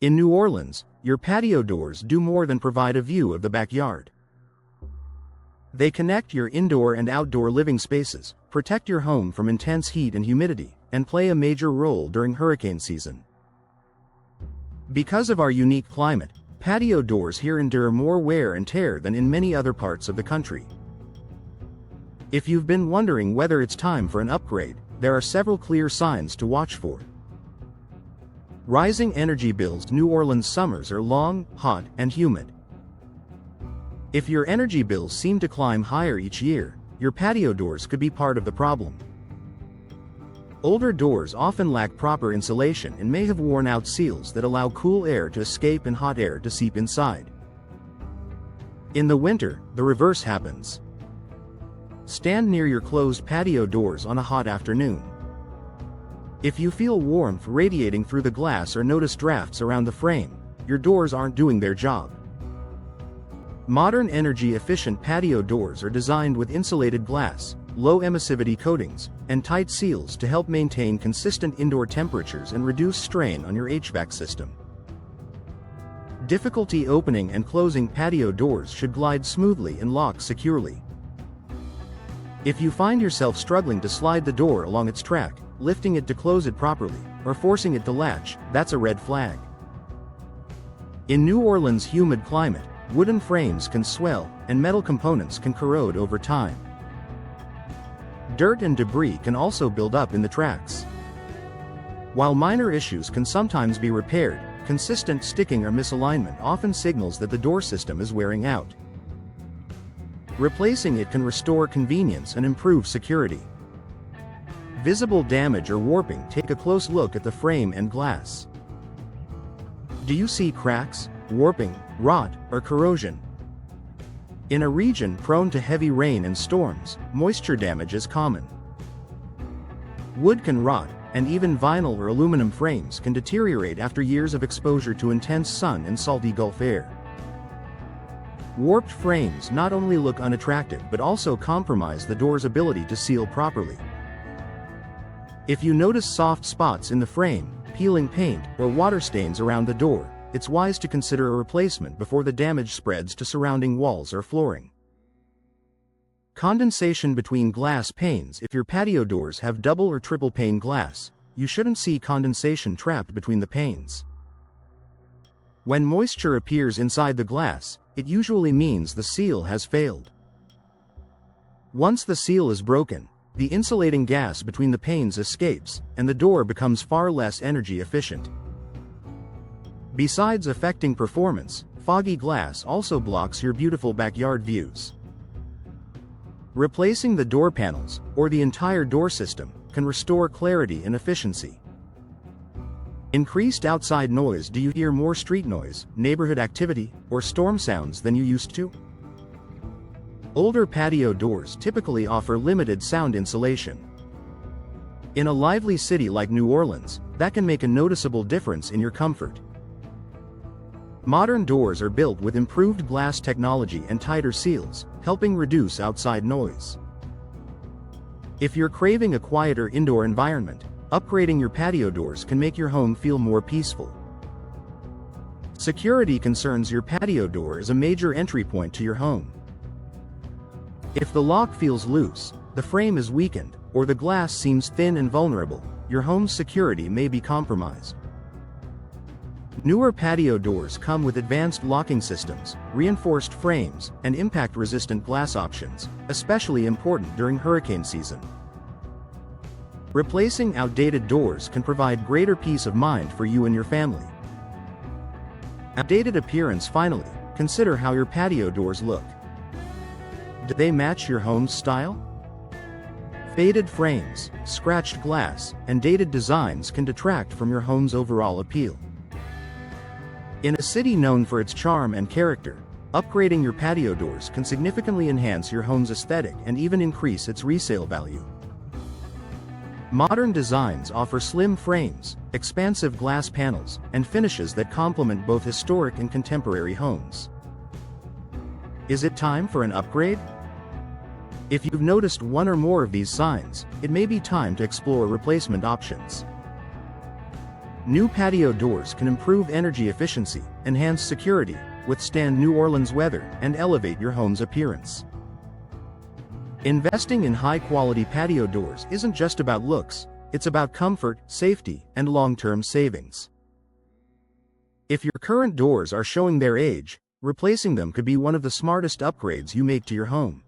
In New Orleans, your patio doors do more than provide a view of the backyard. They connect your indoor and outdoor living spaces, protect your home from intense heat and humidity, and play a major role during hurricane season. Because of our unique climate, patio doors here endure more wear and tear than in many other parts of the country. If you've been wondering whether it's time for an upgrade, there are several clear signs to watch for. Rising energy bills. New Orleans summers are long, hot, and humid. If your energy bills seem to climb higher each year, your patio doors could be part of the problem. Older doors often lack proper insulation and may have worn out seals that allow cool air to escape and hot air to seep inside. In the winter, the reverse happens. Stand near your closed patio doors on a hot afternoon. If you feel warmth radiating through the glass or notice drafts around the frame, your doors aren't doing their job. Modern energy-efficient patio doors are designed with insulated glass, low emissivity coatings, and tight seals to help maintain consistent indoor temperatures and reduce strain on your HVAC system. Difficulty opening and closing patio doors should glide smoothly and lock securely. If you find yourself struggling to slide the door along its track, lifting it to close it properly, or forcing it to latch, that's a red flag. In New Orleans' humid climate, wooden frames can swell, and metal components can corrode over time. Dirt and debris can also build up in the tracks. While minor issues can sometimes be repaired, consistent sticking or misalignment often signals that the door system is wearing out. Replacing it can restore convenience and improve security. Visible damage or warping. Take a close look at the frame and glass. Do you see cracks, warping, rot, or corrosion? In a region prone to heavy rain and storms, moisture damage is common. Wood can rot, and even vinyl or aluminum frames can deteriorate after years of exposure to intense sun and salty Gulf air. Warped frames not only look unattractive but also compromise the door's ability to seal properly. If you notice soft spots in the frame, peeling paint, or water stains around the door, it's wise to consider a replacement before the damage spreads to surrounding walls or flooring. Condensation between glass panes. If your patio doors have double or triple pane glass, you shouldn't see condensation trapped between the panes. When moisture appears inside the glass, it usually means the seal has failed. Once the seal is broken, the insulating gas between the panes escapes, and the door becomes far less energy efficient. Besides affecting performance, foggy glass also blocks your beautiful backyard views. Replacing the door panels, or the entire door system, can restore clarity and efficiency. Increased outside noise. Do you hear more street noise, neighborhood activity, or storm sounds than you used to? Older patio doors typically offer limited sound insulation. In a lively city like New Orleans, that can make a noticeable difference in your comfort. Modern doors are built with improved glass technology and tighter seals, helping reduce outside noise. If you're craving a quieter indoor environment, upgrading your patio doors can make your home feel more peaceful. Security concerns. Your patio door is a major entry point to your home. If the lock feels loose, the frame is weakened, or the glass seems thin and vulnerable, your home's security may be compromised. Newer patio doors come with advanced locking systems, reinforced frames, and impact-resistant glass options, especially important during hurricane season. Replacing outdated doors can provide greater peace of mind for you and your family. Outdated appearance. Finally, consider how your patio doors look. Do they match your home's style? Faded frames, scratched glass, and dated designs can detract from your home's overall appeal. In a city known for its charm and character, upgrading your patio doors can significantly enhance your home's aesthetic and even increase its resale value. Modern designs offer slim frames, expansive glass panels, and finishes that complement both historic and contemporary homes. Is it time for an upgrade? If you've noticed one or more of these signs, it may be time to explore replacement options. New patio doors can improve energy efficiency, enhance security, withstand New Orleans weather, and elevate your home's appearance. Investing in high-quality patio doors isn't just about looks, it's about comfort, safety, and long-term savings. If your current doors are showing their age, replacing them could be one of the smartest upgrades you make to your home.